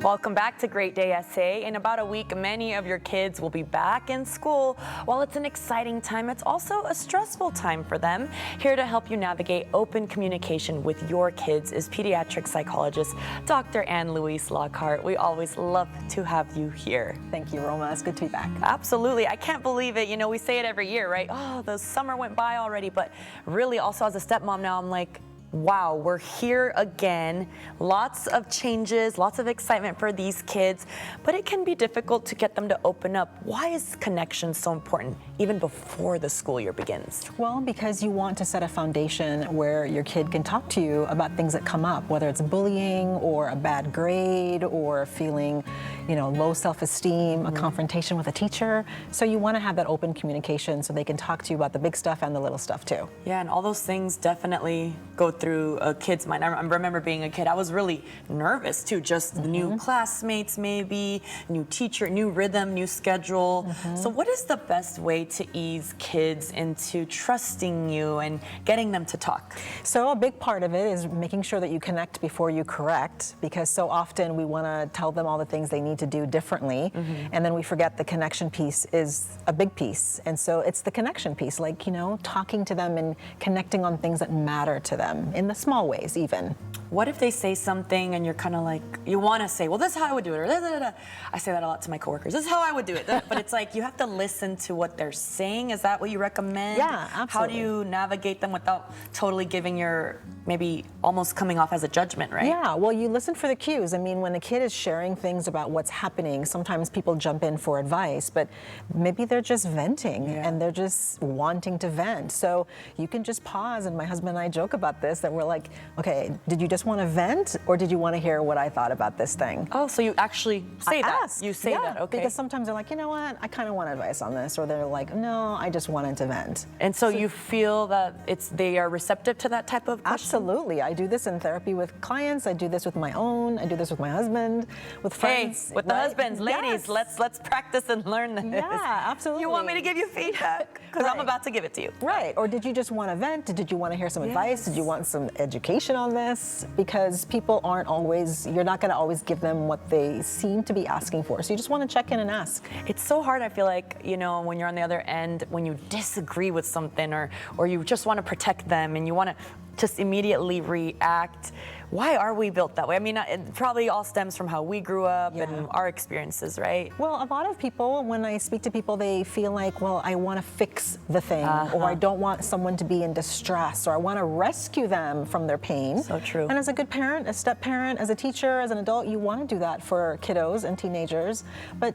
Welcome back to Great Day SA. In about a week, many of your kids will be back in school. While it's an exciting time, it's also a stressful time for them. Here to help you navigate open communication with your kids is pediatric psychologist Dr. Ann Louise Lockhart. We always love to have you here. Thank you, Roma. It's good to be back. Absolutely. I can't believe it. You know, we say it every year, right? Oh, the summer went by already. But really, also as a stepmom now, I'm like, wow, we're here again. Lots of changes, lots of excitement for these kids, but it can be difficult to get them to open up. Why is connection so important, even before the school year begins? Well, because you want to set a foundation where your kid can talk to you about things that come up, whether it's bullying or a bad grade or feeling, low self-esteem, a confrontation with a teacher. So you want to have that open communication so they can talk to you about the big stuff and the little stuff too. Yeah, and all those things definitely go through a kid's mind. I remember being a kid, I was really nervous too, just new classmates maybe, new teacher, new rhythm, new schedule. So what is the best way to ease kids into trusting you and getting them to talk? So a big part of it is making sure that you connect before you correct, because so often we want to tell them all the things they need to do differently, and then we forget the connection piece is a big piece. And so it's the connection piece, like, talking to them and connecting on things that matter to them in the small ways even. What if they say something and you're kind of like, you want to say, well, this is how I would do it, or da, da, da, da. I say that a lot to my coworkers. This is how I would do it. But it's like, you have to listen to what they're saying. Is that what you recommend? Yeah, absolutely. How do you navigate them without totally giving your, maybe almost coming off as a judgment, right? Yeah, well, you listen for the cues. I mean, when a kid is sharing things about what's happening, sometimes people jump in for advice, but maybe they're just venting and they're just wanting to vent. So you can just pause, and my husband and I joke about this, that we're like, okay, did you just want to vent, or did you want to hear what I thought about this thing? Oh, so you actually say that? Ask. You say that, okay. Because sometimes they're like, you know what, I kind of want advice on this, or they're like, no, I just wanted to vent. And so you feel that they are receptive to that type of question? Absolutely. I do this in therapy with clients. I do this with my own. I do this with my husband, with friends. Hey, with the husbands, ladies, let's practice and learn this. Yeah, absolutely. You want me to give you feedback? Because I'm about to give it to you. Right. Or did you just want to vent? Did you want to hear some advice? Did you want some education on this? Because people aren't always, you're not going to always give them what they seem to be asking for. So you just want to check in and ask. It's so hard, I feel like, when you're on the other end, when you disagree with something, or you just want to protect them and you want to just immediately react. Why are we built that way? I mean, it probably all stems from how we grew up and our experiences, right? Well, a lot of people, when I speak to people, they feel like, well, I want to fix the thing, or I don't want someone to be in distress, or I want to rescue them from their pain. So true. And as a good parent, a step parent, as a teacher, as an adult, you want to do that for kiddos and teenagers, but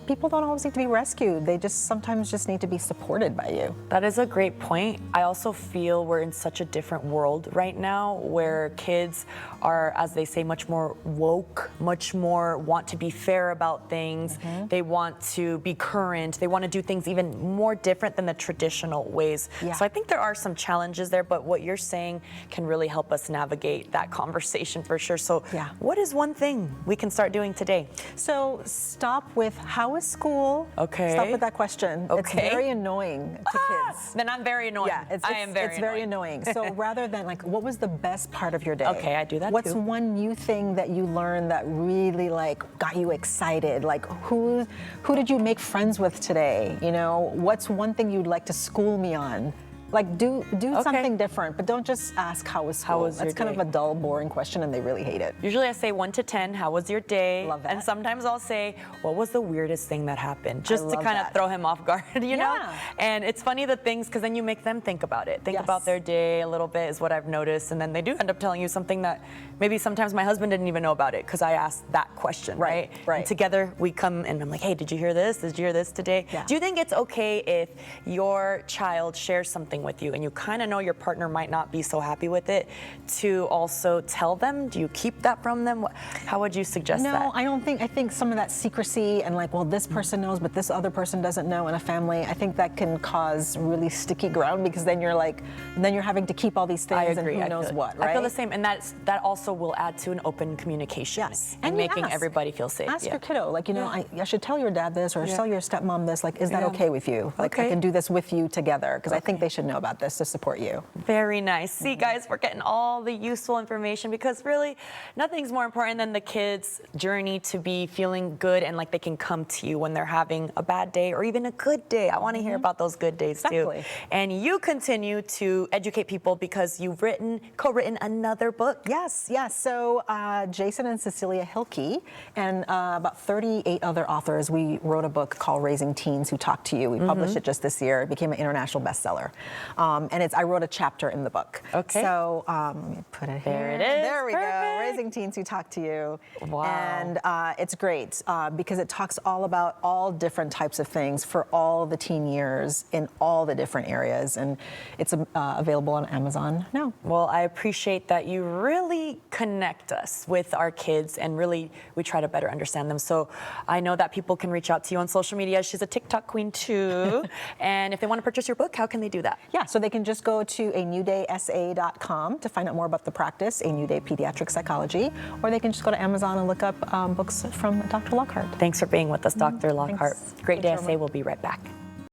people don't always need to be rescued. They sometimes just need to be supported by you. That is a great point. I also feel we're in such a different world right now where kids are, as they say, much more woke, much more want to be fair about things. They want to be current. They want to do things even more different than the traditional ways. So I think there are some challenges there, but what you're saying can really help us navigate that conversation for sure. So what is one thing we can start doing today? So stop with, how is school? Okay. Stop with that question. Okay. It's very annoying to kids. Then I'm very annoying. Yeah, I am very It's very annoying. So rather than like, what was the best part of your day? Okay, I do that What's too. one new thing that you learned that really got you excited? Like who did you make friends with today? What's one thing you'd like to school me on? Like do something different, but don't just ask how was school. That's kind of a dull, boring question, and they really hate it. Usually I say 1 to 10, how was your day? Love that. And sometimes I'll say, what was the weirdest thing that happened? Just to kind of throw him off guard, you know? And it's funny the things, because then you make them think about it. Think about their day a little bit is what I've noticed, and then they do end up telling you something that maybe sometimes my husband didn't even know about it, because I asked that question, right? And together we come and I'm like, hey, did you hear this? Did you hear this today? Do you think it's okay if your child shares something with you and you kind of know your partner might not be so happy with it, to also tell them? Do you keep that from them? How would you suggest that? No, I don't think. I think some of that secrecy and like, well, this person knows, but this other person doesn't know in a family, I think that can cause really sticky ground, because then you're having to keep all these things and who knows what, right? I feel the same, and that also also will add to an open communication. Yes. And making everybody feel safe. Ask your kiddo, like, you know, I should tell your dad this, or tell your stepmom this. Like, is that okay with you? Like, I can do this with you together, because I think they should know about this to support you. Very nice. See, guys, we're getting all the useful information, because really nothing's more important than the kids' journey to be feeling good and like they can come to you when they're having a bad day or even a good day. I want to hear about those good days too. And you continue to educate people because you've co-written another book. Yes. So Jason and Cecilia Hilke and about 38 other authors, we wrote a book called Raising Teens Who Talk to You. We published it just this year. It became an international bestseller. And I wrote a chapter in the book. Okay. So let me put it here. There it is. There we go. Raising Teens Who Talk to You. Wow. And it's great because it talks all about all different types of things for all the teen years in all the different areas. And it's available on Amazon now. Well, I appreciate that you really connect us with our kids, and really we try to better understand them. So I know that people can reach out to you on social media. She's a TikTok queen too. And if they want to purchase your book, how can they do that? Yeah, so they can just go to anewdaysa.com to find out more about the practice, A New Day Pediatric Psychology, or they can just go to Amazon and look up books from Dr. Lockhart. Thanks for being with us, Dr. Lockhart. Thanks. Great Day SA. We'll be right back.